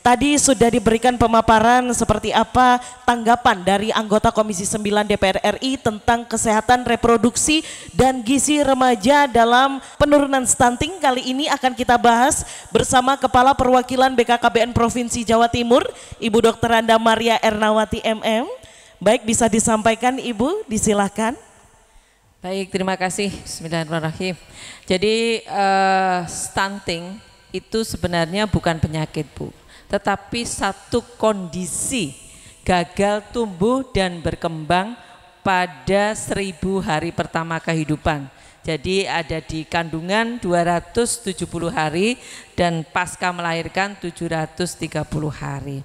Tadi sudah diberikan pemaparan seperti apa tanggapan dari anggota Komisi 9 DPR RI tentang kesehatan reproduksi dan gizi remaja dalam penurunan stunting. Kali ini akan kita bahas bersama Kepala Perwakilan BKKBN Provinsi Jawa Timur, Ibu Dr. Anda Maria Ernawati MM. Baik, bisa disampaikan Ibu, disilahkan. Baik, terima kasih. Bismillahirrahmanirrahim. Jadi stunting itu sebenarnya bukan penyakit, Bu, tetapi satu kondisi gagal tumbuh dan berkembang pada 1000 hari pertama kehidupan. Jadi ada di kandungan 270 hari dan pasca melahirkan 730 hari.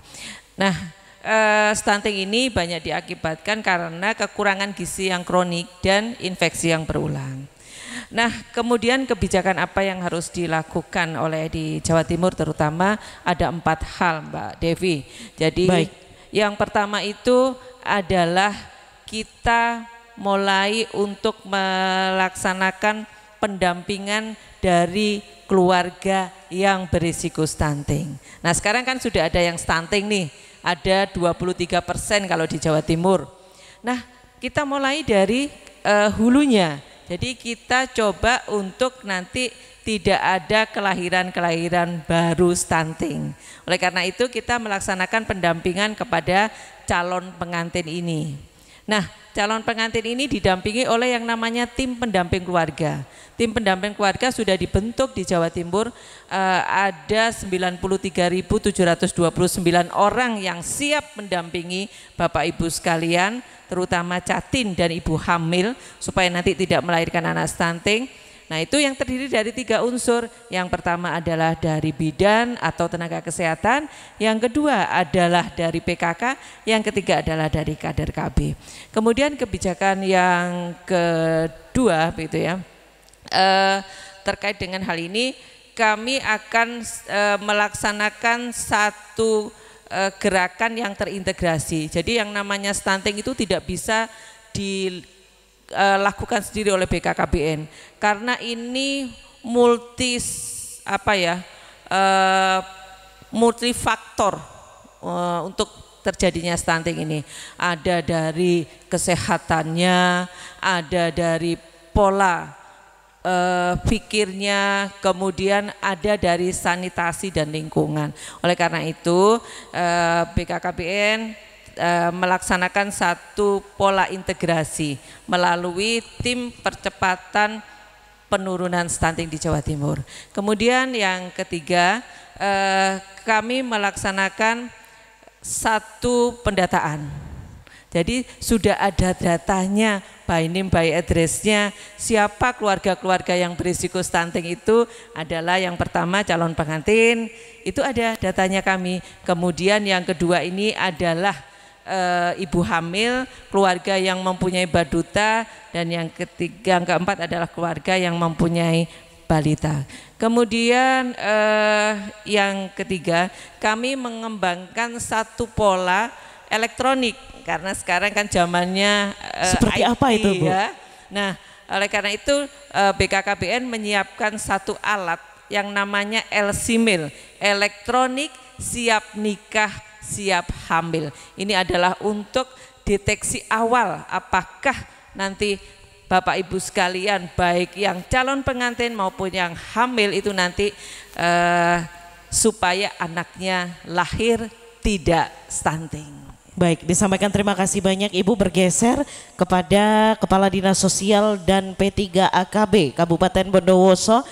Nah, stunting ini banyak diakibatkan karena kekurangan gizi yang kronik dan infeksi yang berulang. Nah, kemudian kebijakan apa yang harus dilakukan oleh di Jawa Timur terutama ada 4 hal, Mbak Devi. Jadi baik, yang pertama itu adalah kita mulai untuk melaksanakan pendampingan dari keluarga yang berisiko stunting. Nah, sekarang kan sudah ada yang stunting nih, ada 23% kalau di Jawa Timur. Nah, kita mulai dari hulunya. Jadi kita coba untuk nanti tidak ada kelahiran-kelahiran baru stunting. Oleh karena itu kita melaksanakan pendampingan kepada calon pengantin ini. Nah, calon pengantin ini didampingi oleh yang namanya tim pendamping keluarga. Tim pendamping keluarga sudah dibentuk di Jawa Timur, ada 93.729 orang yang siap mendampingi Bapak Ibu sekalian, terutama catin dan ibu hamil supaya nanti tidak melahirkan anak stunting. Nah, itu yang terdiri dari 3 unsur. Yang pertama adalah dari bidan atau tenaga kesehatan, yang kedua adalah dari PKK, yang ketiga adalah dari kader KB. Kemudian kebijakan yang kedua begitu ya, terkait dengan hal ini kami akan melaksanakan satu gerakan yang terintegrasi. Jadi yang namanya stunting itu tidak bisa dilakukan sendiri oleh BKKBN karena ini multifaktor untuk terjadinya stunting ini. Ada dari kesehatannya, ada dari pola pikirnya, kemudian ada dari sanitasi dan lingkungan. Oleh karena itu BKKBN melaksanakan satu pola integrasi melalui tim percepatan penurunan stunting di Jawa Timur. Kemudian yang ketiga, kami melaksanakan satu pendataan. Jadi sudah ada datanya, by name, by address-nya, siapa keluarga-keluarga yang berisiko stunting itu adalah yang pertama calon pengantin, itu ada datanya kami. Kemudian yang kedua ini adalah ibu hamil, keluarga yang mempunyai baduta, dan yang ketiga, yang keempat adalah keluarga yang mempunyai balita. Kemudian yang ketiga, kami mengembangkan satu pola elektronik karena sekarang kan zamannya seperti IT, apa itu, Bu? Ya. Nah, oleh karena itu BKKBN menyiapkan satu alat yang namanya LSIMIL, elektronik siap nikah siap hamil. Ini adalah untuk deteksi awal apakah nanti Bapak Ibu sekalian, baik yang calon pengantin maupun yang hamil itu nanti supaya anaknya lahir tidak stunting. Baik, disampaikan terima kasih banyak Ibu. Bergeser kepada Kepala Dinas Sosial dan P3AKB Kabupaten Bondowoso.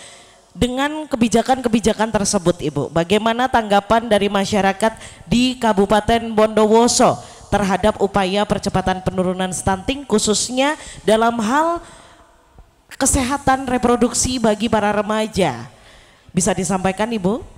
Dengan kebijakan-kebijakan tersebut Ibu, bagaimana tanggapan dari masyarakat di Kabupaten Bondowoso terhadap upaya percepatan penurunan stunting khususnya dalam hal kesehatan reproduksi bagi para remaja? Bisa disampaikan Ibu?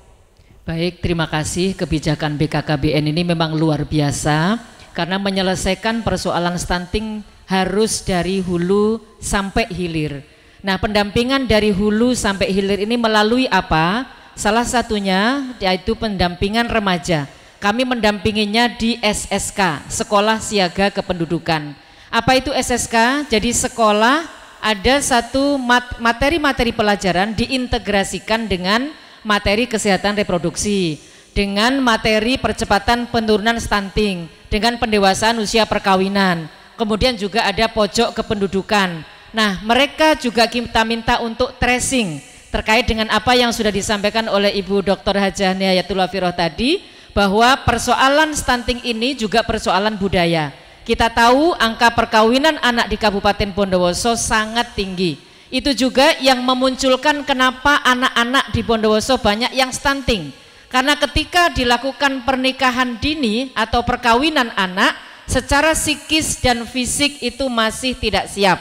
Baik, terima kasih. Kebijakan BKKBN ini memang luar biasa karena menyelesaikan persoalan stunting harus dari hulu sampai hilir. Nah, pendampingan dari hulu sampai hilir ini melalui apa? Salah satunya yaitu pendampingan remaja. Kami mendampinginya di SSK, Sekolah Siaga Kependudukan. Apa itu SSK? Jadi sekolah ada satu materi-materi pelajaran diintegrasikan dengan materi kesehatan reproduksi. dengan materi percepatan penurunan stunting, dengan pendewasaan usia perkawinan, kemudian juga ada pojok kependudukan. Nah, mereka juga kita minta untuk tracing terkait dengan apa yang sudah disampaikan oleh Ibu Dr. Hajah Nihayatul Wafiroh tadi, bahwa persoalan stunting ini juga persoalan budaya. Kita tahu angka perkawinan anak di Kabupaten Bondowoso sangat tinggi. Itu juga yang memunculkan kenapa anak-anak di Bondowoso banyak yang stunting. Karena ketika dilakukan pernikahan dini atau perkawinan anak, secara psikis dan fisik itu masih tidak siap.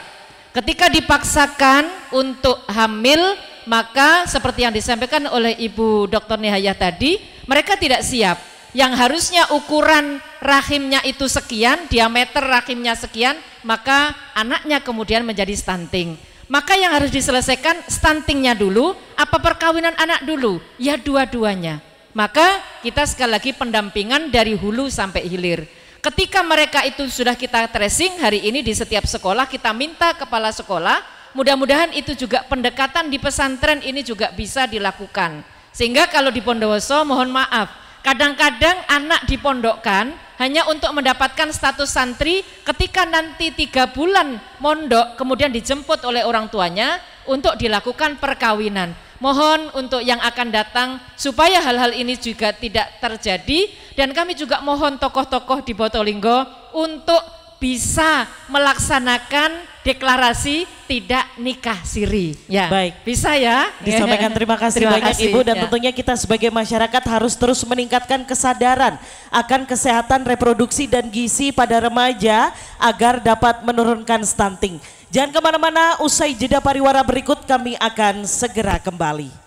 Ketika dipaksakan untuk hamil, maka seperti yang disampaikan oleh Ibu Dr. Nihayah tadi, mereka tidak siap. Yang harusnya ukuran rahimnya itu sekian, diameter rahimnya sekian, maka anaknya kemudian menjadi stunting. Maka yang harus diselesaikan stuntingnya dulu, apa perkawinan anak dulu? Ya dua-duanya. Maka kita sekali lagi pendampingan dari hulu sampai hilir. Ketika mereka itu sudah kita tracing, hari ini di setiap sekolah kita minta kepala sekolah, mudah-mudahan itu juga pendekatan di pesantren ini juga bisa dilakukan. Sehingga kalau di Bondowoso, mohon maaf, kadang-kadang anak dipondokkan hanya untuk mendapatkan status santri, ketika nanti 3 bulan mondok kemudian dijemput oleh orang tuanya untuk dilakukan perkawinan. Mohon untuk yang akan datang supaya hal-hal ini juga tidak terjadi, dan kami juga mohon tokoh-tokoh di Botolinggo untuk bisa melaksanakan deklarasi tidak nikah siri. Ya, baik, bisa ya. Disampaikan terima kasih banyak Ibu, dan tentunya kita sebagai masyarakat harus terus meningkatkan kesadaran akan kesehatan reproduksi dan gizi pada remaja agar dapat menurunkan stunting. Jangan kemana-mana, usai jeda pariwara berikut kami akan segera kembali.